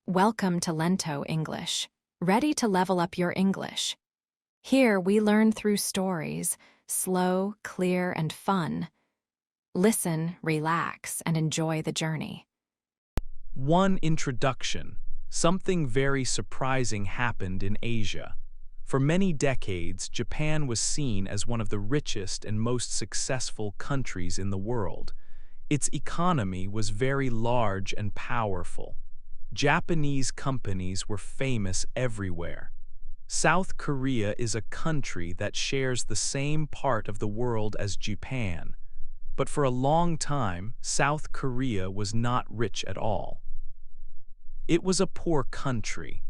Welcome to Lento English. Ready to level up your English? Here we learn through stories, slow, clear, and fun. Listen, relax, and enjoy the journey. One introduction. Something very surprising happened in Asia. For many decades, Japan was seen as one of the richest and most successful countries in the world. Its economy was very large and powerful. Japanese companies were famous everywhere. South Korea is a country that shares the same part of the world as Japan. But for a long time, South Korea was not rich at all. It was a poor country.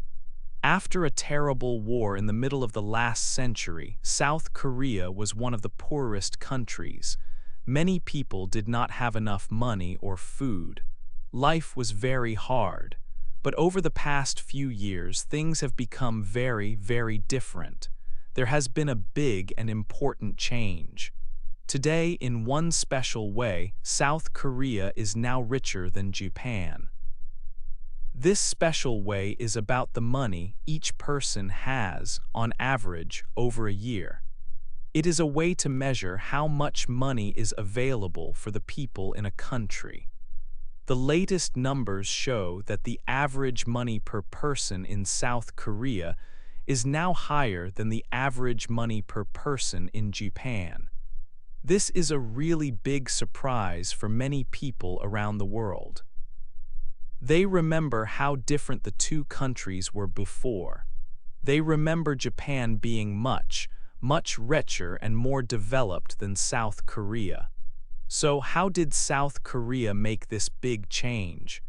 After a terrible war in the middle of the last century, South Korea was one of the poorest countries. Many people did not have enough money or food. Life was very hard. But over the past few years, things have become very, very different. There has been a big and important change. Today, in one special way, South Korea is now richer than Japan. This special way is about the money each person has, on average, over a year. It is a way to measure how much money is available for the people in a country. The latest numbers show that the average money per person in South Korea is now higher than the average money per person in Japan. This is a really big surprise for many people around the world. They remember how different the two countries were before. They remember Japan being much, much richer and more developed than South Korea. So how did South Korea make this big change?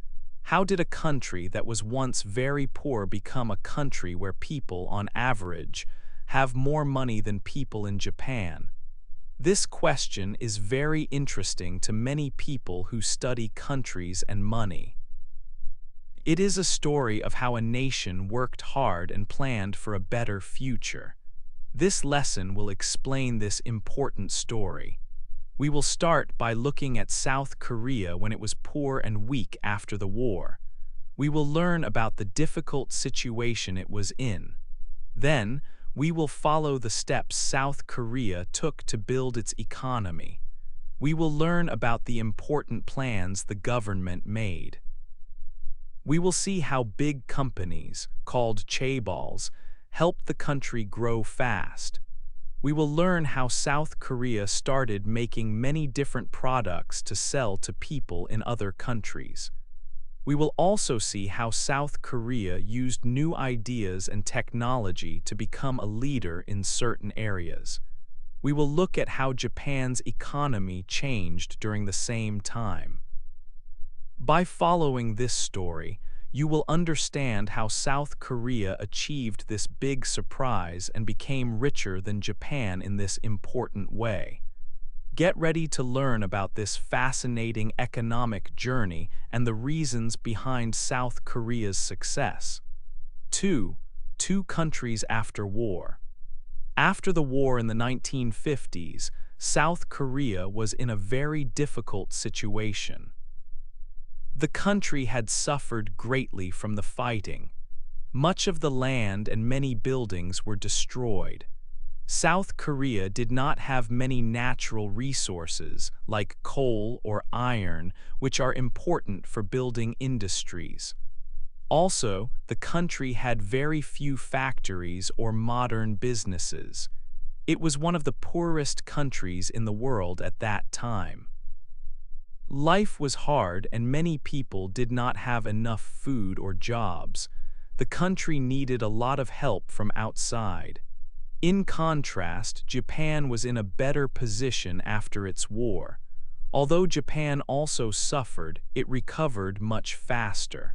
How did a country that was once very poor become a country where people, on average, have more money than people in Japan? This question is very interesting to many people who study countries and money. It is a story of how a nation worked hard and planned for a better future. This lesson will explain this important story. We will start by looking at South Korea when it was poor and weak after the war. We will learn about the difficult situation it was in. Then, we will follow the steps South Korea took to build its economy. We will learn about the important plans the government made. We will see how big companies, called chaebols, helped the country grow fast. We will learn how South Korea started making many different products to sell to people in other countries. We will also see how South Korea used new ideas and technology to become a leader in certain areas. We will look at how Japan's economy changed during the same time. By following this story, you will understand how South Korea achieved this big surprise and became richer than Japan in this important way. Get ready to learn about this fascinating economic journey and the reasons behind South Korea's success. 2. Two countries after war. After the war in the 1950s, South Korea was in a very difficult situation. The country had suffered greatly from the fighting. Much of the land and many buildings were destroyed. South Korea did not have many natural resources like coal or iron, which are important for building industries. Also, the country had very few factories or modern businesses. It was one of the poorest countries in the world at that time. Life was hard and many people did not have enough food or jobs. The country needed a lot of help from outside. In contrast, Japan was in a better position after its war. Although Japan also suffered, it recovered much faster.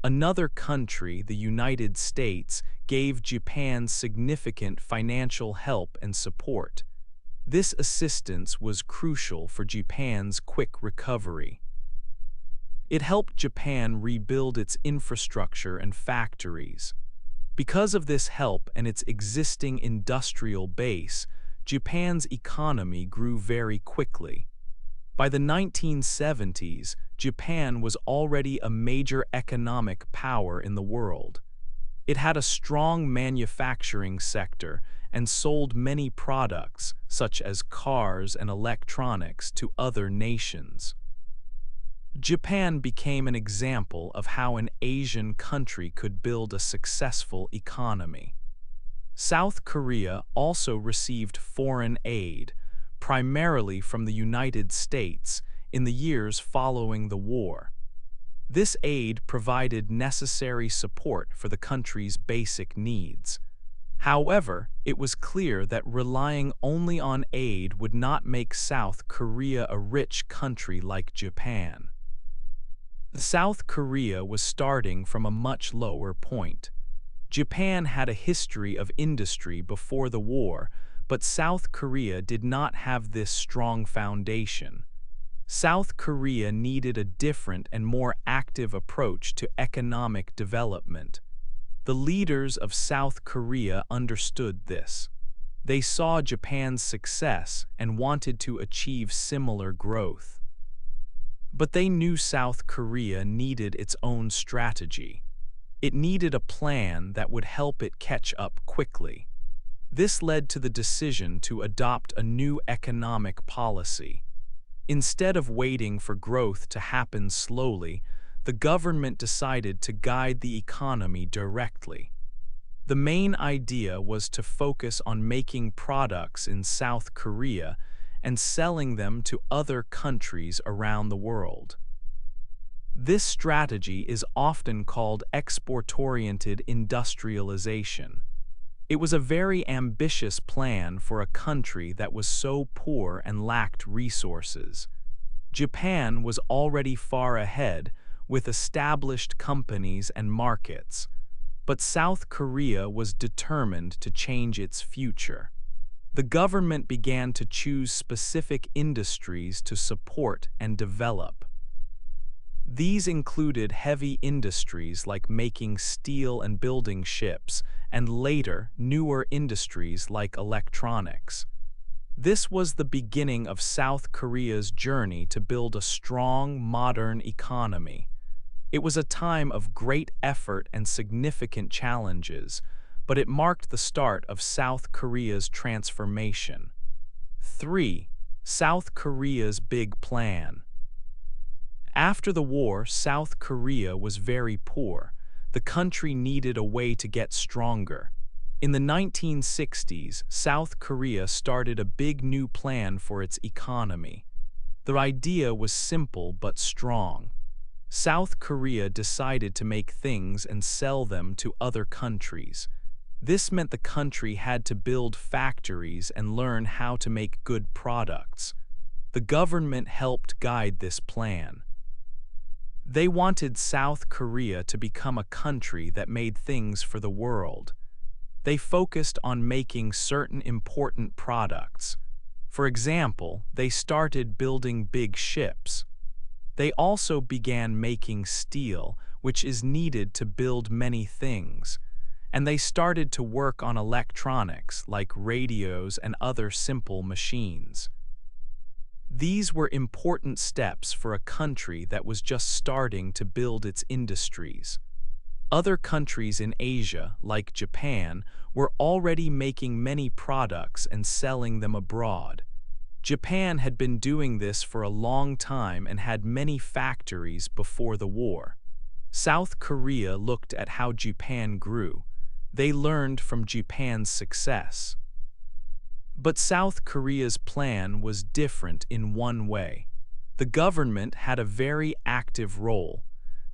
Another country, the United States, gave Japan significant financial help and support. This assistance was crucial for Japan's quick recovery. It helped Japan rebuild its infrastructure and factories. Because of this help and its existing industrial base, Japan's economy grew very quickly. By the 1970s, Japan was already a major economic power in the world. It had a strong manufacturing sector and sold many products, such as cars and electronics, to other nations. Japan became an example of how an Asian country could build a successful economy. South Korea also received foreign aid, primarily from the United States, in the years following the war. This aid provided necessary support for the country's basic needs. However, it was clear that relying only on aid would not make South Korea a rich country like Japan. South Korea was starting from a much lower point. Japan had a history of industry before the war, but South Korea did not have this strong foundation. South Korea needed a different and more active approach to economic development. The leaders of South Korea understood this. They saw Japan's success and wanted to achieve similar growth. But they knew South Korea needed its own strategy. It needed a plan that would help it catch up quickly. This led to the decision to adopt a new economic policy. Instead of waiting for growth to happen slowly, the government decided to guide the economy directly. The main idea was to focus on making products in South Korea and selling them to other countries around the world. This strategy is often called export-oriented industrialization. It was a very ambitious plan for a country that was so poor and lacked resources. Japan was already far ahead, with established companies and markets, but South Korea was determined to change its future. The government began to choose specific industries to support and develop. These included heavy industries like making steel and building ships, and later, newer industries like electronics. This was the beginning of South Korea's journey to build a strong, modern economy. It was a time of great effort and significant challenges, but it marked the start of South Korea's transformation. 3. South Korea's big plan. After the war, South Korea was very poor. The country needed a way to get stronger. In the 1960s, South Korea started a big new plan for its economy. The idea was simple but strong. South Korea decided to make things and sell them to other countries. This meant the country had to build factories and learn how to make good products. The government helped guide this plan. They wanted South Korea to become a country that made things for the world. They focused on making certain important products. For example, they started building big ships. They also began making steel, which is needed to build many things. And they started to work on electronics like radios and other simple machines. These were important steps for a country that was just starting to build its industries. Other countries in Asia, like Japan, were already making many products and selling them abroad. Japan had been doing this for a long time and had many factories before the war. South Korea looked at how Japan grew. They learned from Japan's success. But South Korea's plan was different in one way. The government had a very active role.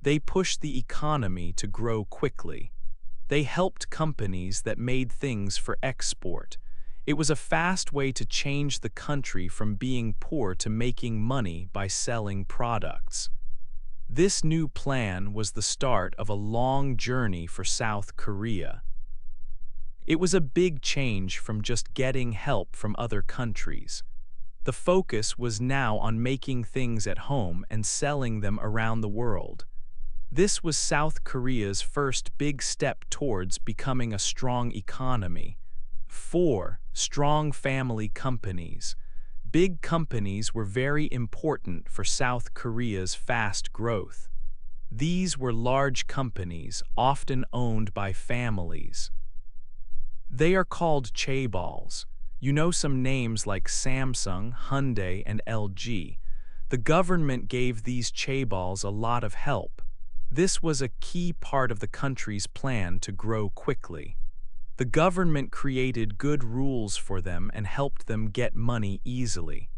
They pushed the economy to grow quickly. They helped companies that made things for export. It was a fast way to change the country from being poor to making money by selling products. This new plan was the start of a long journey for South Korea. It was a big change from just getting help from other countries. The focus was now on making things at home and selling them around the world. This was South Korea's first big step towards becoming a strong economy. 4. Strong family companies. Big companies were very important for South Korea's fast growth. These were large companies, often owned by families. They are called chaebols. You know some names like Samsung, Hyundai, and LG. The government gave these chaebols a lot of help. This was a key part of the country's plan to grow quickly. The government created good rules for them and helped them get money easily.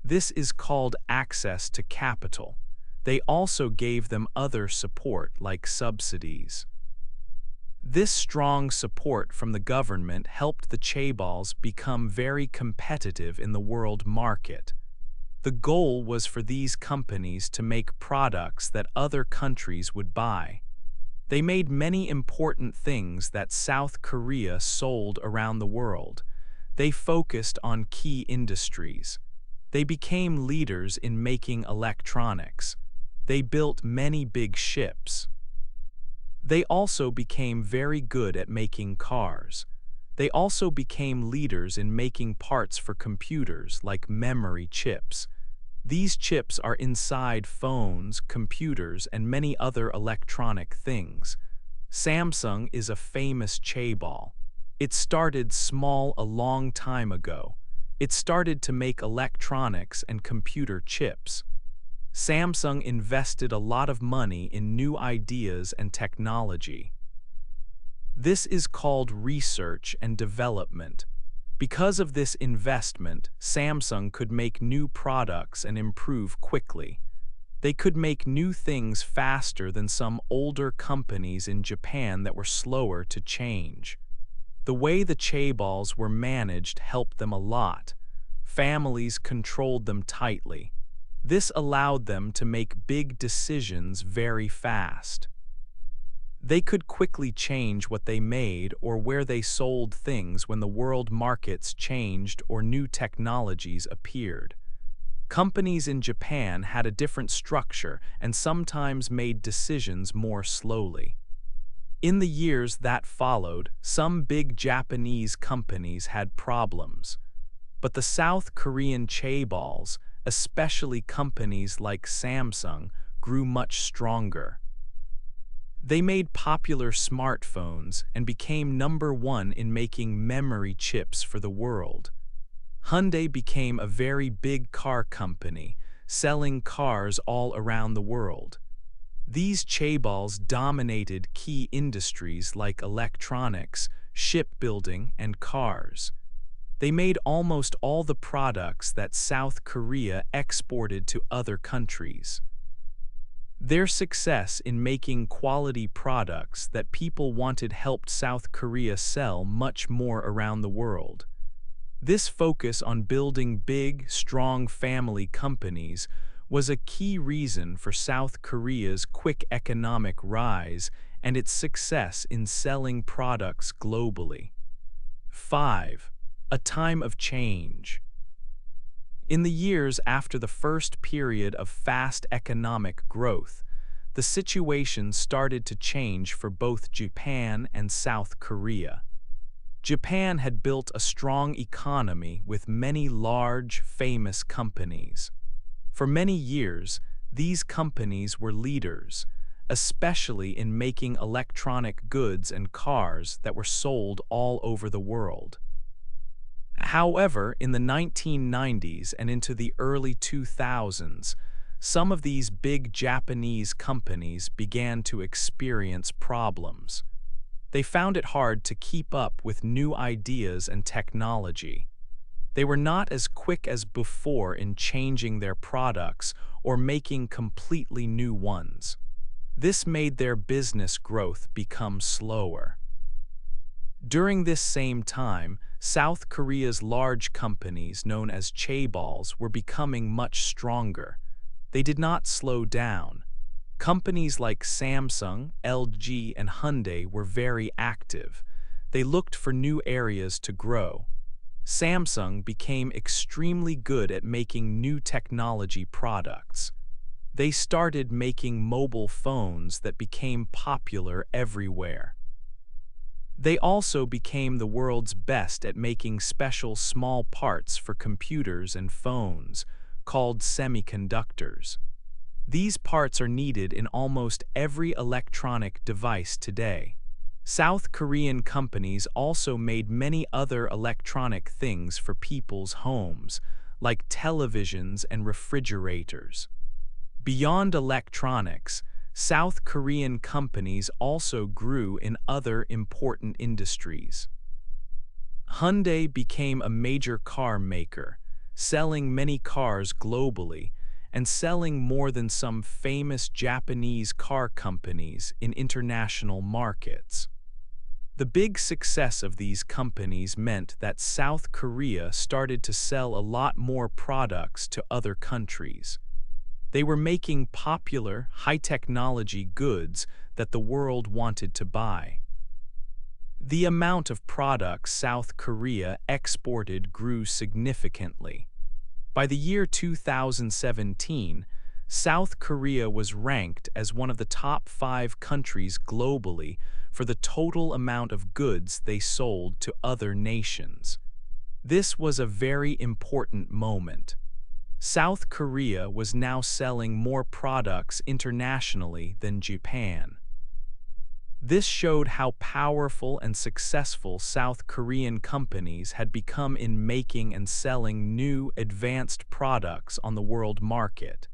This is called access to capital. They also gave them other support like subsidies. This strong support from the government helped the chaebols become very competitive in the world market. The goal was for these companies to make products that other countries would buy. They made many important things that South Korea sold around the world. They focused on key industries. They became leaders in making electronics. They built many big ships. They also became very good at making cars. They also became leaders in making parts for computers like memory chips. These chips are inside phones, computers, and many other electronic things. Samsung is a famous chaebol. It started small a long time ago. It started to make electronics and computer chips. Samsung invested a lot of money in new ideas and technology. This is called research and development. Because of this investment, Samsung could make new products and improve quickly. They could make new things faster than some older companies in Japan that were slower to change. The way the chaebols were managed helped them a lot. Families controlled them tightly. This allowed them to make big decisions very fast. They could quickly change what they made or where they sold things when the world markets changed or new technologies appeared. Companies in Japan had a different structure and sometimes made decisions more slowly. In the years that followed, some big Japanese companies had problems. But the South Korean chaebols, especially companies like Samsung, grew much stronger. They made popular smartphones and became #1 in making memory chips for the world. Hyundai became a very big car company, selling cars all around the world. These chaebols dominated key industries like electronics, shipbuilding, and cars. They made almost all the products that South Korea exported to other countries. Their success in making quality products that people wanted helped South Korea sell much more around the world. This focus on building big, strong family companies was a key reason for South Korea's quick economic rise and its success in selling products globally. 5. A time of change. In the years after the first period of fast economic growth, the situation started to change for both Japan and South Korea. Japan had built a strong economy with many large, famous companies. For many years, these companies were leaders, especially in making electronic goods and cars that were sold all over the world. However, in the 1990s and into the early 2000s, some of these big Japanese companies began to experience problems. They found it hard to keep up with new ideas and technology. They were not as quick as before in changing their products or making completely new ones. This made their business growth become slower. During this same time, South Korea's large companies known as chaebols were becoming much stronger. They did not slow down. Companies like Samsung, LG, and Hyundai were very active. They looked for new areas to grow. Samsung became extremely good at making new technology products. They started making mobile phones that became popular everywhere. They also became the world's best at making special small parts for computers and phones, called semiconductors. These parts are needed in almost every electronic device today. South Korean companies also made many other electronic things for people's homes, like televisions and refrigerators. Beyond electronics, South Korean companies also grew in other important industries. Hyundai became a major car maker, selling many cars globally and selling more than some famous Japanese car companies in international markets. The big success of these companies meant that South Korea started to sell a lot more products to other countries. They were making popular, high-technology goods that the world wanted to buy. The amount of products South Korea exported grew significantly. By the year 2017, South Korea was ranked as one of the top 5 countries globally for the total amount of goods they sold to other nations. This was a very important moment. South Korea was now selling more products internationally than Japan. This showed how powerful and successful South Korean companies had become in making and selling new, advanced products on the world market.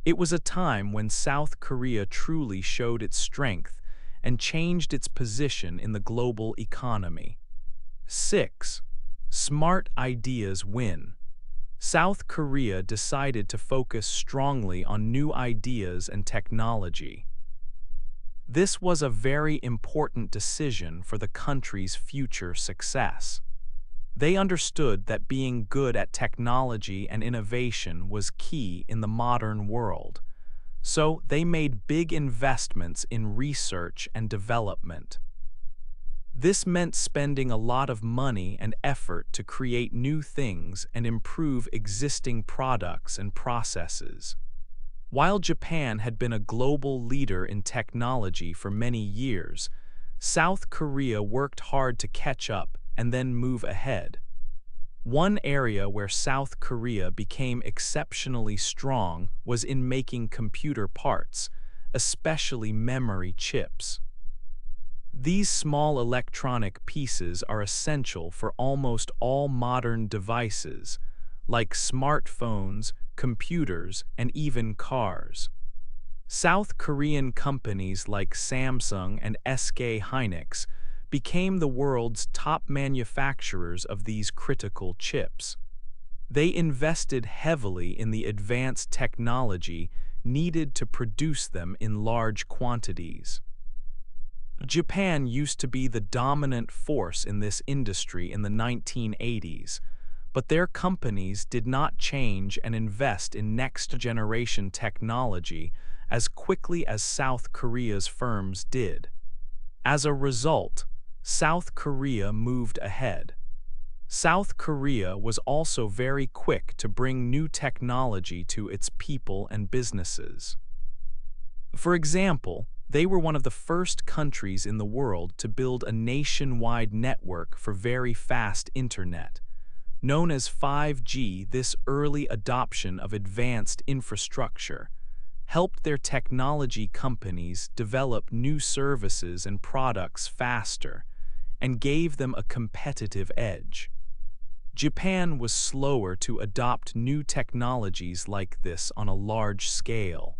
It was a time when South Korea truly showed its strength and changed its position in the global economy. 6. Smart ideas win. South Korea decided to focus strongly on new ideas and technology. This was a very important decision for the country's future success. They understood that being good at technology and innovation was key in the modern world, so they made big investments in research and development. This meant spending a lot of money and effort to create new things and improve existing products and processes. While Japan had been a global leader in technology for many years, South Korea worked hard to catch up and then move ahead. One area where South Korea became exceptionally strong was in making computer parts, especially memory chips. These small electronic pieces are essential for almost all modern devices, like smartphones, computers, and even cars. South Korean companies like Samsung and SK Hynix became the world's top manufacturers of these critical chips. They invested heavily in the advanced technology needed to produce them in large quantities. Japan used to be the dominant force in this industry in the 1980s, but their companies did not change and invest in next-generation technology as quickly as South Korea's firms did. As a result, South Korea moved ahead. South Korea was also very quick to bring new technology to its people and businesses. For example, they were one of the first countries in the world to build a nationwide network for very fast internet. Known as 5G, this early adoption of advanced infrastructure helped their technology companies develop new services and products faster and gave them a competitive edge. Japan was slower to adopt new technologies like this on a large scale.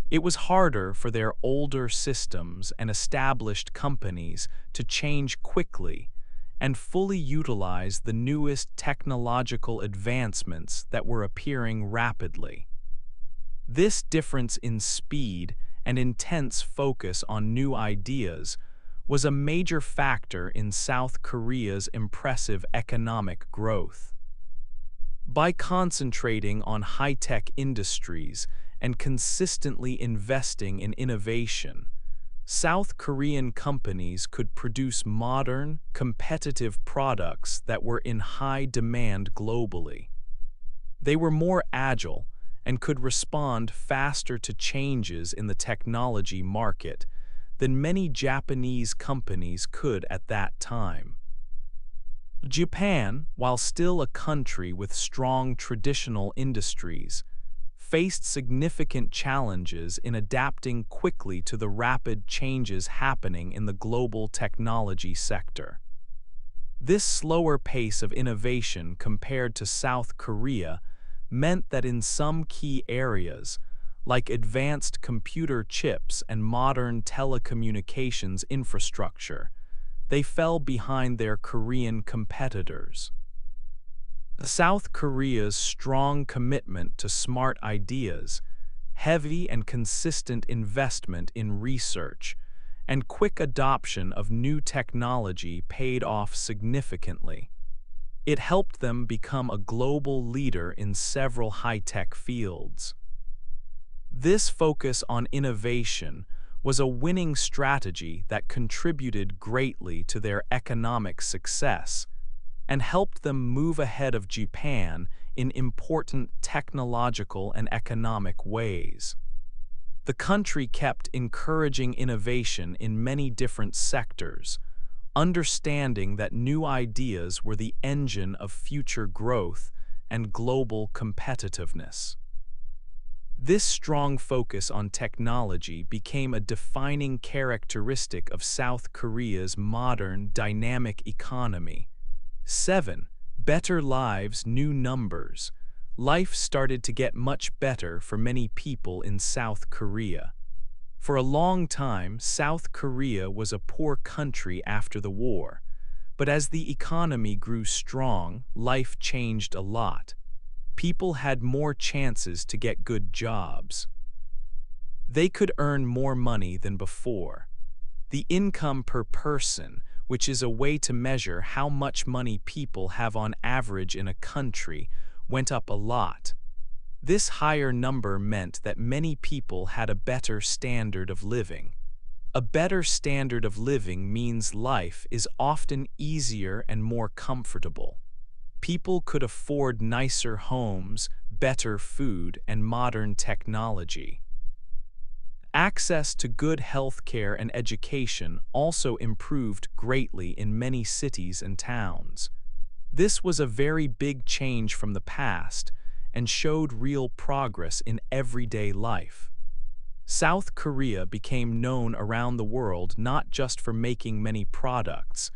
It was harder for their older systems and established companies to change quickly and fully utilize the newest technological advancements that were appearing rapidly. This difference in speed and intense focus on new ideas was a major factor in South Korea's impressive economic growth. By concentrating on high-tech industries and consistently investing in innovation, South Korean companies could produce modern, competitive products that were in high demand globally. They were more agile and could respond faster to changes in the technology market than many Japanese companies could at that time. Japan, while still a country with strong traditional industries, faced significant challenges in adapting quickly to the rapid changes happening in the global technology sector. This slower pace of innovation compared to South Korea meant that in some key areas, like advanced computer chips and modern telecommunications infrastructure, they fell behind their Korean competitors. South Korea's strong commitment to smart ideas, heavy and consistent investment in research, and quick adoption of new technology paid off significantly. It helped them become a global leader in several high-tech fields. This focus on innovation was a winning strategy that contributed greatly to their economic success and helped them move ahead of Japan in important technological and economic ways. The country kept encouraging innovation in many different sectors, understanding that new ideas were the engine of future growth and global competitiveness. This strong focus on technology became a defining characteristic of South Korea's modern, dynamic economy. 7. Better lives, new numbers. Life started to get much better for many people in South Korea. For a long time, South Korea was a poor country after the war, but as the economy grew strong, life changed a lot. People had more chances to get good jobs. They could earn more money than before. The income per person, which is a way to measure how much money people have on average in a country, went up a lot. This higher number meant that many people had a better standard of living. A better standard of living means life is often easier and more comfortable. People could afford nicer homes, better food, and modern technology. Access to good health care and education also improved greatly in many cities and towns. This was a very big change from the past and showed real progress in everyday life. South Korea became known around the world not just for making many products,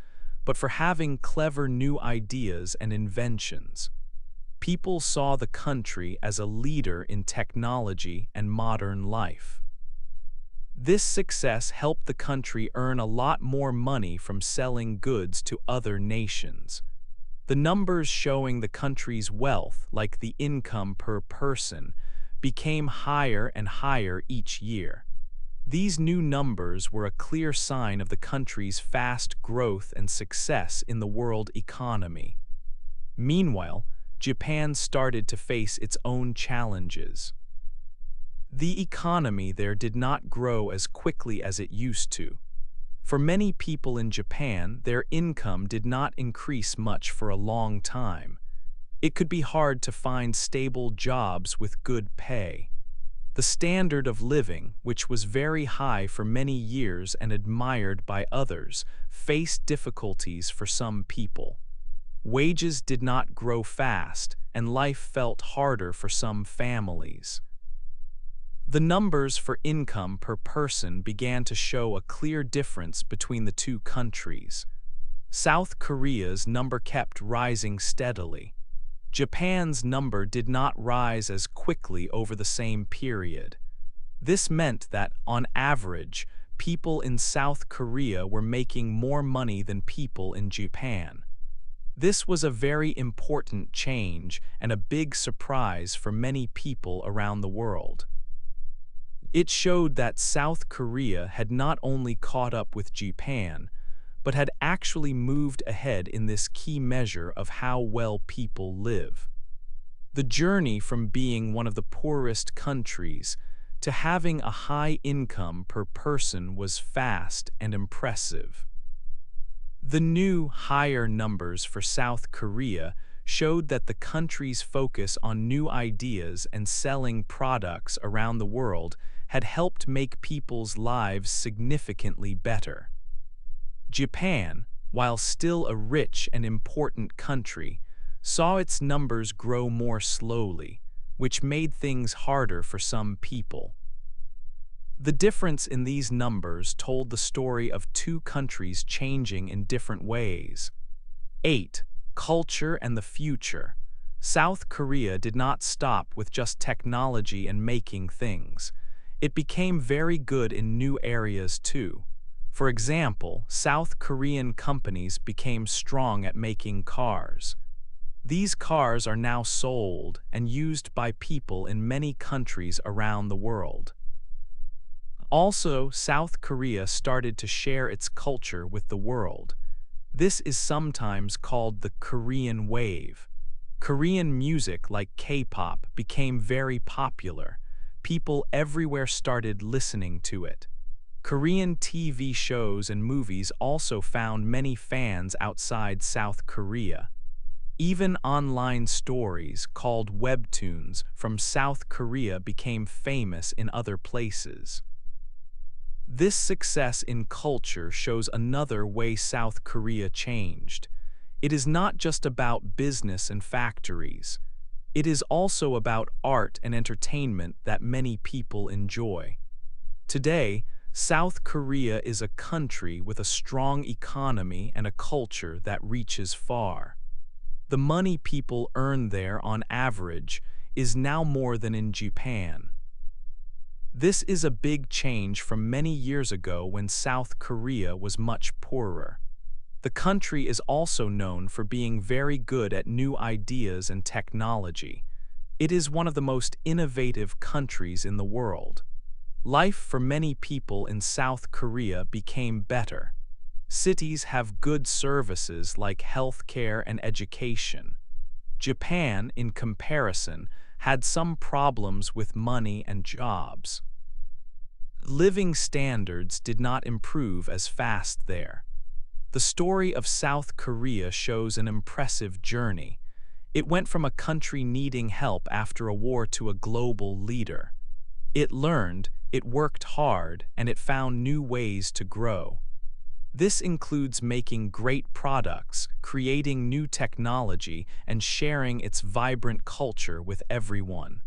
but for having clever new ideas and inventions. People saw the country as a leader in technology and modern life. This success helped the country earn a lot more money from selling goods to other nations. The numbers showing the country's wealth, like the income per person, became higher and higher each year. These new numbers were a clear sign of the country's fast growth and success in the world economy. Meanwhile, Japan started to face its own challenges. The economy there did not grow as quickly as it used to. For many people in Japan, their income did not increase much for a long time. It could be hard to find stable jobs with good pay. The standard of living, which was very high for many years and admired by others, faced difficulties for some people. Wages did not grow fast, and life felt harder for some families. The numbers for income per person began to show a clear difference between the two countries. South Korea's number kept rising steadily. Japan's number did not rise as quickly over the same period. This meant that, on average, people in South Korea were making more money than people in Japan. This was a very important change and a big surprise for many people around the world. It showed that South Korea had not only caught up with Japan, but had actually moved ahead in this key measure of how well people live. The journey from being one of the poorest countries to having a high income per person was fast and impressive. The new, higher numbers for South Korea showed that the country's focus on new ideas and selling products around the world had helped make people's lives significantly better. Japan, while still a rich and important country, saw its numbers grow more slowly, which made things harder for some people. The difference in these numbers told the story of two countries changing in different ways. 8. Culture and the future. South Korea did not stop with just technology and making things. It became very good in new areas too. For example, South Korean companies became strong at making cars. These cars are now sold and used by people in many countries around the world. Also, South Korea started to share its culture with the world. This is sometimes called the Korean wave. Korean music like K-pop became very popular. People everywhere started listening to it. Korean TV shows and movies also found many fans outside South Korea. Even online stories called webtoons from South Korea became famous in other places. This success in culture shows another way South Korea changed. It is not just about business and factories. It is also about art and entertainment that many people enjoy. Today, South Korea is a country with a strong economy and a culture that reaches far. The money people earn there on average is now more than in Japan. This is a big change from many years ago when South Korea was much poorer. The country is also known for being very good at new ideas and technology. It is one of the most innovative countries in the world. Life for many people in South Korea became better. Cities have good services like healthcare and education. Japan, in comparison, had some problems with money and jobs. Living standards did not improve as fast there. The story of South Korea shows an impressive journey. It went from a country needing help after a war to a global leader. It learned, it worked hard, and it found new ways to grow. This includes making great products, creating new technology, and sharing its vibrant culture with everyone.